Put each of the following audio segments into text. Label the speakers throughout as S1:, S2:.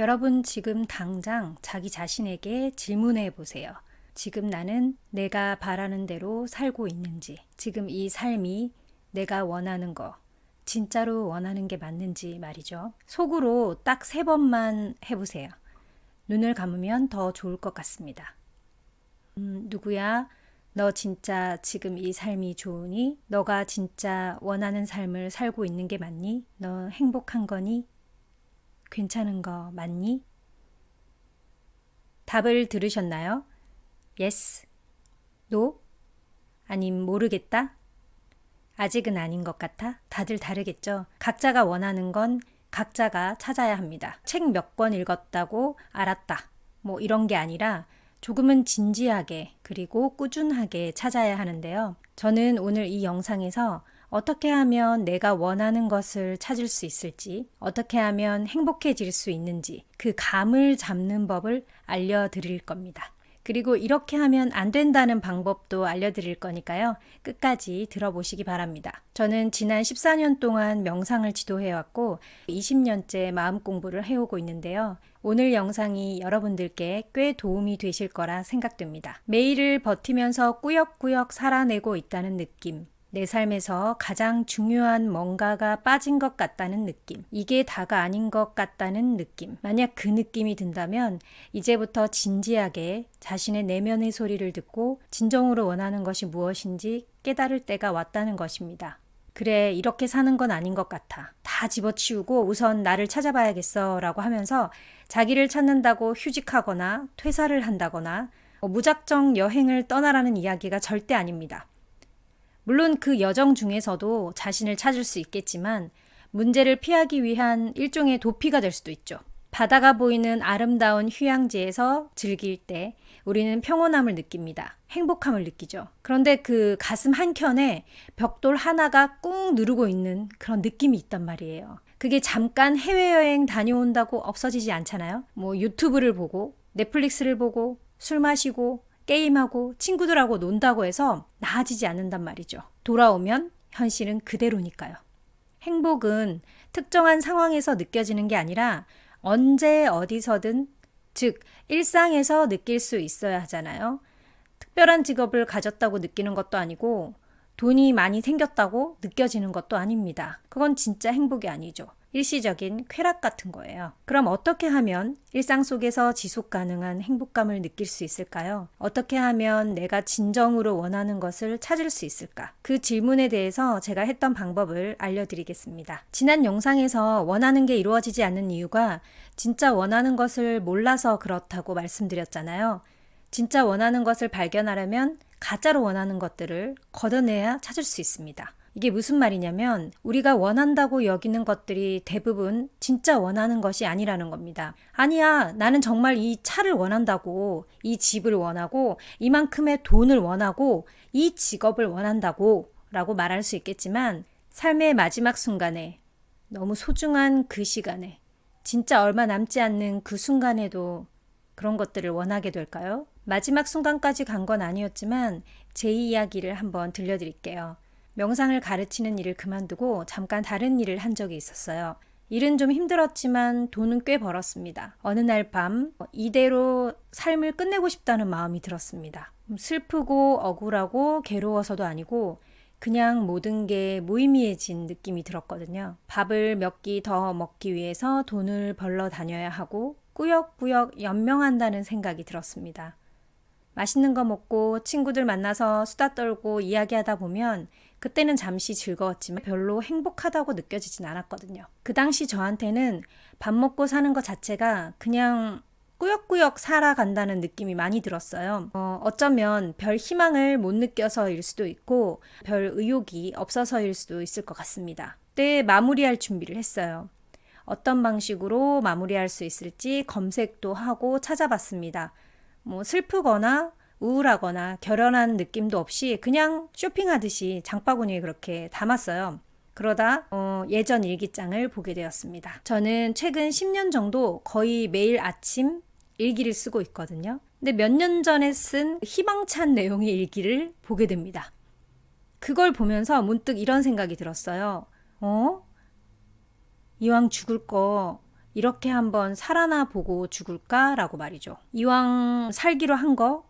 S1: 여러분 지금 당장 자기 자신에게 질문해 보세요. 지금 나는 내가 바라는 대로 살고 있는지, 지금 이 삶이 내가 원하는 거, 진짜로 원하는 게 맞는지 말이죠. 속으로 딱 3번만 해보세요. 눈을 감으면 더 좋을 것 같습니다. 누구야? 너 진짜 지금 이 삶이 좋으니? 너가 진짜 원하는 삶을 살고 있는 게 맞니? 너 행복한 거니? 괜찮은 거 맞니? 답을 들으셨나요? Yes, No? 아님 모르겠다? 아직은 아닌 것 같아? 다들 다르겠죠? 각자가 원하는 건 각자가 찾아야 합니다. 책 몇 권 읽었다고 알았다. 뭐 이런 게 아니라 조금은 진지하게 그리고 꾸준하게 찾아야 하는데요. 저는 오늘 이 영상에서 어떻게 하면 내가 원하는 것을 찾을 수 있을지, 어떻게 하면 행복해질 수 있는지 그 감을 잡는 법을 알려드릴 겁니다. 그리고 이렇게 하면 안 된다는 방법도 알려드릴 거니까요. 끝까지 들어보시기 바랍니다. 저는 지난 14년 동안 명상을 지도해왔고 20년째 마음 공부를 해오고 있는데요. 오늘 영상이 여러분들께 꽤 도움이 되실 거라 생각됩니다. 매일을 버티면서 꾸역꾸역 살아내고 있다는 느낌. 내 삶에서 가장 중요한 뭔가가 빠진 것 같다는 느낌. 이게 다가 아닌 것 같다는 느낌. 만약 그 느낌이 든다면 이제부터 진지하게 자신의 내면의 소리를 듣고 진정으로 원하는 것이 무엇인지 깨달을 때가 왔다는 것입니다. 그래, 이렇게 사는 건 아닌 것 같아. 다 집어치우고 우선 나를 찾아봐야겠어 라고 하면서 자기를 찾는다고 휴직하거나 퇴사를 한다거나 무작정 여행을 떠나라는 이야기가 절대 아닙니다. 물론 그 여정 중에서도 자신을 찾을 수 있겠지만 문제를 피하기 위한 일종의 도피가 될 수도 있죠. 바다가 보이는 아름다운 휴양지에서 즐길 때 우리는 평온함을 느낍니다. 행복함을 느끼죠. 그런데 그 가슴 한켠에 벽돌 하나가 꾹 누르고 있는 그런 느낌이 있단 말이에요. 그게 잠깐 해외여행 다녀온다고 없어지지 않잖아요. 뭐 유튜브를 보고 넷플릭스를 보고 술 마시고 게임하고 친구들하고 논다고 해서 나아지지 않는단 말이죠. 돌아오면 현실은 그대로니까요. 행복은 특정한 상황에서 느껴지는 게 아니라 언제 어디서든, 즉 일상에서 느낄 수 있어야 하잖아요. 특별한 직업을 가졌다고 느끼는 것도 아니고 돈이 많이 생겼다고 느껴지는 것도 아닙니다. 그건 진짜 행복이 아니죠. 일시적인 쾌락 같은 거예요. 그럼 어떻게 하면 일상 속에서 지속 가능한 행복감을 느낄 수 있을까요? 어떻게 하면 내가 진정으로 원하는 것을 찾을 수 있을까? 그 질문에 대해서 제가 했던 방법을 알려드리겠습니다. 지난 영상에서 원하는 게 이루어지지 않는 이유가 진짜 원하는 것을 몰라서 그렇다고 말씀드렸잖아요. 진짜 원하는 것을 발견하려면 가짜로 원하는 것들을 걷어내야 찾을 수 있습니다. 이게 무슨 말이냐면 우리가 원한다고 여기는 것들이 대부분 진짜 원하는 것이 아니라는 겁니다. 아니야, 나는 정말 이 차를 원한다고, 이 집을 원하고, 이만큼의 돈을 원하고, 이 직업을 원한다고 라고 말할 수 있겠지만 삶의 마지막 순간에, 너무 소중한 그 시간에, 진짜 얼마 남지 않는 그 순간에도 그런 것들을 원하게 될까요? 마지막 순간까지 간 건 아니었지만 제 이야기를 한번 들려드릴게요. 명상을 가르치는 일을 그만두고 잠깐 다른 일을 한 적이 있었어요. 일은 좀 힘들었지만 돈은 꽤 벌었습니다. 어느 날 밤 이대로 삶을 끝내고 싶다는 마음이 들었습니다. 슬프고 억울하고 괴로워서도 아니고 그냥 모든 게 무의미해진 느낌이 들었거든요. 밥을 몇 끼 더 먹기 위해서 돈을 벌러 다녀야 하고 꾸역꾸역 연명한다는 생각이 들었습니다. 맛있는 거 먹고 친구들 만나서 수다 떨고 이야기하다 보면 그때는 잠시 즐거웠지만 별로 행복하다고 느껴지진 않았거든요. 그 당시 저한테는 밥 먹고 사는 것 자체가 그냥 꾸역꾸역 살아간다는 느낌이 많이 들었어요. 어쩌면 별 희망을 못 느껴서일 수도 있고 별 의욕이 없어서일 수도 있을 것 같습니다. 그때 마무리할 준비를 했어요. 어떤 방식으로 마무리할 수 있을지 검색도 하고 찾아봤습니다. 슬프거나 우울하거나 결연한 느낌도 없이 그냥 쇼핑하듯이 장바구니에 그렇게 담았어요. 그러다 예전 일기장을 보게 되었습니다. 저는 최근 10년 정도 거의 매일 아침 일기를 쓰고 있거든요. 근데 몇 년 전에 쓴 희망찬 내용의 일기를 보게 됩니다. 그걸 보면서 문득 이런 생각이 들었어요. 이왕 죽을 거 이렇게 한번 살아나 보고 죽을까라고 말이죠. 이왕 살기로 한 거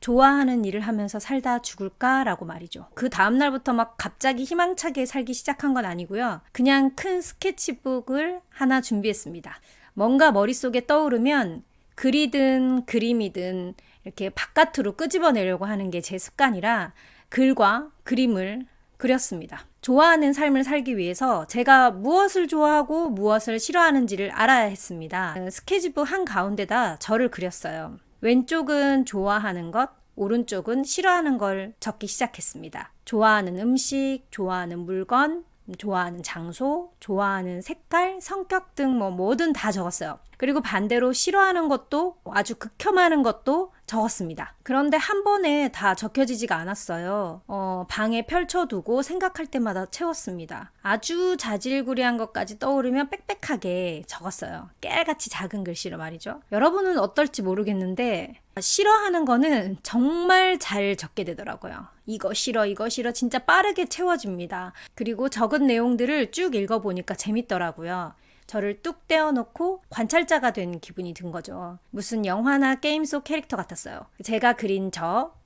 S1: 좋아하는 일을 하면서 살다 죽을까라고 말이죠. 그 다음날부터 막 갑자기 희망차게 살기 시작한 건 아니고요. 그냥 큰 스케치북을 하나 준비했습니다. 뭔가 머릿속에 떠오르면 글이든 그림이든 이렇게 바깥으로 끄집어내려고 하는 게 제 습관이라 글과 그림을 그렸습니다. 좋아하는 삶을 살기 위해서 제가 무엇을 좋아하고 무엇을 싫어하는지를 알아야 했습니다. 스케치북 한가운데다 저를 그렸어요. 왼쪽은 좋아하는 것, 오른쪽은 싫어하는 걸 적기 시작했습니다. 좋아하는 음식, 좋아하는 물건, 좋아하는 장소, 좋아하는 색깔, 성격 등 뭐든 다 적었어요. 그리고 반대로 싫어하는 것도 아주 극혐하는 것도 적었습니다. 그런데 한 번에 다 적혀지지가 않았어요. 방에 펼쳐두고 생각할 때마다 채웠습니다. 아주 자질구레한 것까지 떠오르면 빽빽하게 적었어요. 깨알같이 작은 글씨로 말이죠. 여러분은 어떨지 모르겠는데 싫어하는 거는 정말 잘 적게 되더라고요. 이거 싫어, 이거 싫어 진짜 빠르게 채워집니다. 그리고 적은 내용들을 쭉 읽어보니까 재밌더라고요. 저를 뚝 떼어놓고 관찰자가 된 기분이 든 거죠. 무슨 영화나 게임 속 캐릭터 같았어요. 제가 그린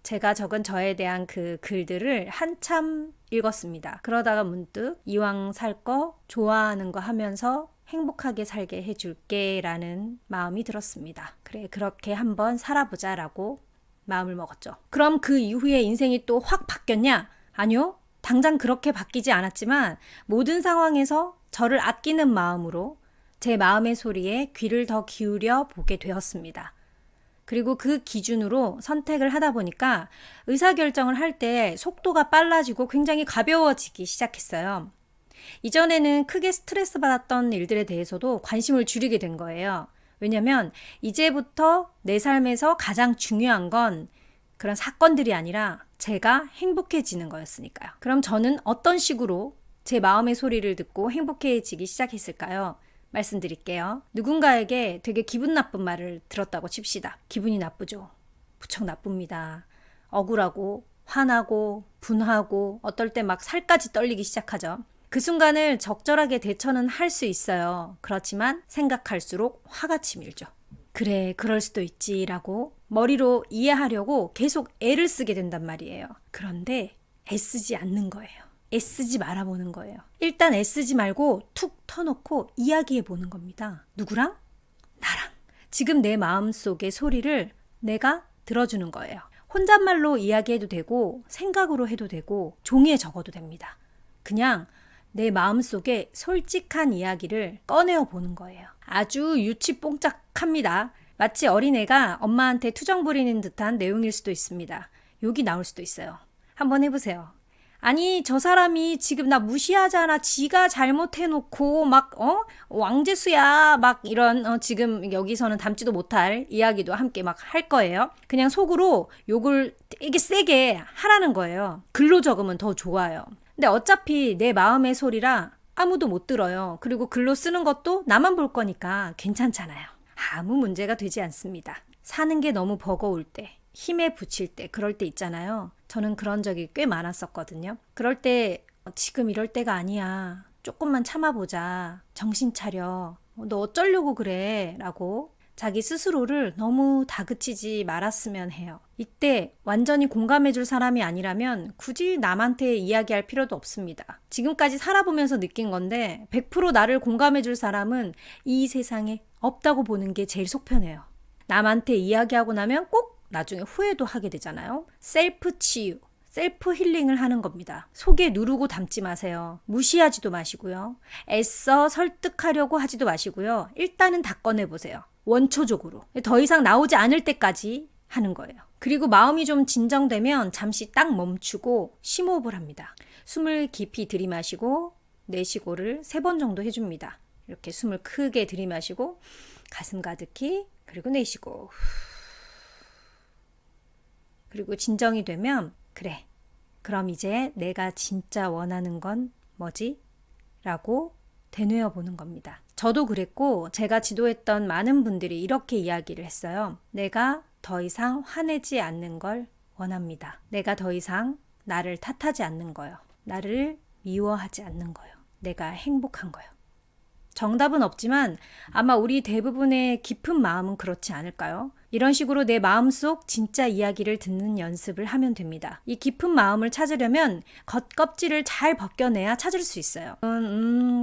S1: 제가 적은 저에 대한 그 글들을 한참 읽었습니다. 그러다가 문득 이왕 살 거 좋아하는 거 하면서 행복하게 살게 해줄게 라는 마음이 들었습니다. 그래, 그렇게 한번 살아보자 라고 마음을 먹었죠. 그럼 그 이후에 인생이 또 확 바뀌었냐? 아니요. 당장 그렇게 바뀌지 않았지만 모든 상황에서 저를 아끼는 마음으로 제 마음의 소리에 귀를 더 기울여 보게 되었습니다. 그리고 그 기준으로 선택을 하다 보니까 의사결정을 할 때 속도가 빨라지고 굉장히 가벼워지기 시작했어요. 이전에는 크게 스트레스 받았던 일들에 대해서도 관심을 줄이게 된 거예요. 왜냐면 이제부터 내 삶에서 가장 중요한 건 그런 사건들이 아니라 제가 행복해지는 거였으니까요. 그럼 저는 어떤 식으로 제 마음의 소리를 듣고 행복해지기 시작했을까요? 말씀드릴게요. 누군가에게 되게 기분 나쁜 말을 들었다고 칩시다. 기분이 나쁘죠. 무척 나쁩니다. 억울하고 화나고 분하고 어떨 때 막 살까지 떨리기 시작하죠. 그 순간을 적절하게 대처는 할 수 있어요. 그렇지만 생각할수록 화가 치밀죠. 그래, 그럴 수도 있지라고 머리로 이해하려고 계속 애를 쓰게 된단 말이에요. 그런데 애쓰지 않는 거예요. 애쓰지 말아보는 거예요. 일단 애쓰지 말고 툭 터놓고 이야기해보는 겁니다. 누구랑? 나랑. 지금 내 마음속의 소리를 내가 들어주는 거예요. 혼잣말로 이야기해도 되고 생각으로 해도 되고 종이에 적어도 됩니다. 그냥 내 마음속에 솔직한 이야기를 꺼내어 보는 거예요. 아주 유치뽕짝합니다. 마치 어린애가 엄마한테 투정 부리는 듯한 내용일 수도 있습니다. 욕이 나올 수도 있어요. 한번 해보세요. 아니, 저 사람이 지금 나 무시하잖아. 지가 잘못해놓고 막 왕재수야 막 이런 지금 여기서는 담지도 못할 이야기도 함께 막 할 거예요. 그냥 속으로 욕을 되게 세게 하라는 거예요. 글로 적으면 더 좋아요. 근데 어차피 내 마음의 소리라 아무도 못 들어요. 그리고 글로 쓰는 것도 나만 볼 거니까 괜찮잖아요. 아무 문제가 되지 않습니다. 사는 게 너무 버거울 때, 힘에 부칠 때, 그럴 때 있잖아요. 저는 그런 적이 꽤 많았었거든요. 그럴 때 지금 이럴 때가 아니야. 조금만 참아보자. 정신 차려. 너 어쩌려고 그래? 라고 자기 스스로를 너무 다그치지 말았으면 해요. 이때 완전히 공감해줄 사람이 아니라면 굳이 남한테 이야기할 필요도 없습니다. 지금까지 살아보면서 느낀 건데 100% 나를 공감해줄 사람은 이 세상에 없다고 보는 게 제일 속편해요. 남한테 이야기하고 나면 꼭 나중에 후회도 하게 되잖아요. 셀프 치유, 셀프 힐링을 하는 겁니다. 속에 누르고 담지 마세요. 무시하지도 마시고요. 애써 설득하려고 하지도 마시고요. 일단은 다 꺼내보세요. 원초적으로. 더 이상 나오지 않을 때까지 하는 거예요. 그리고 마음이 좀 진정되면 잠시 딱 멈추고 심호흡을 합니다. 숨을 깊이 들이마시고 내쉬고를 3번 정도 해줍니다. 이렇게 숨을 크게 들이마시고 가슴 가득히 그리고 내쉬고 그리고 진정이 되면 그래, 그럼 이제 내가 진짜 원하는 건 뭐지? 라고 되뇌어 보는 겁니다. 저도 그랬고 제가 지도했던 많은 분들이 이렇게 이야기를 했어요. 내가 더 이상 화내지 않는 걸 원합니다. 내가 더 이상 나를 탓하지 않는 거요. 나를 미워하지 않는 거요. 내가 행복한 거요. 정답은 없지만 아마 우리 대부분의 깊은 마음은 그렇지 않을까요? 이런 식으로 내 마음속 진짜 이야기를 듣는 연습을 하면 됩니다. 이 깊은 마음을 찾으려면 겉껍질을 잘 벗겨내야 찾을 수 있어요.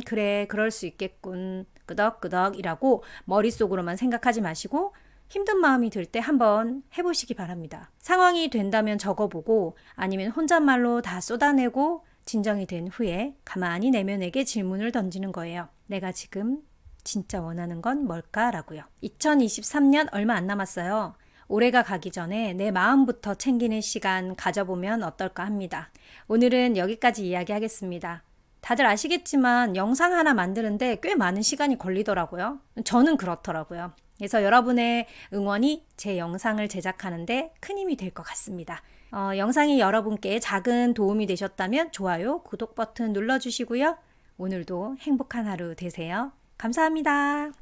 S1: 그래, 그럴 수 있겠군. 끄덕끄덕이라고 머릿속으로만 생각하지 마시고 힘든 마음이 들 때 한번 해보시기 바랍니다. 상황이 된다면 적어보고 아니면 혼잣말로 다 쏟아내고 진정이 된 후에 가만히 내면에게 질문을 던지는 거예요. 내가 지금 진짜 원하는 건 뭘까라고요. 2023년 얼마 안 남았어요. 올해가 가기 전에 내 마음부터 챙기는 시간 가져보면 어떨까 합니다. 오늘은 여기까지 이야기하겠습니다. 다들 아시겠지만 영상 하나 만드는데 꽤 많은 시간이 걸리더라고요. 저는 그렇더라고요. 그래서 여러분의 응원이 제 영상을 제작하는데 큰 힘이 될 것 같습니다. 영상이 여러분께 작은 도움이 되셨다면 좋아요, 구독 버튼 눌러주시고요. 오늘도 행복한 하루 되세요. 감사합니다.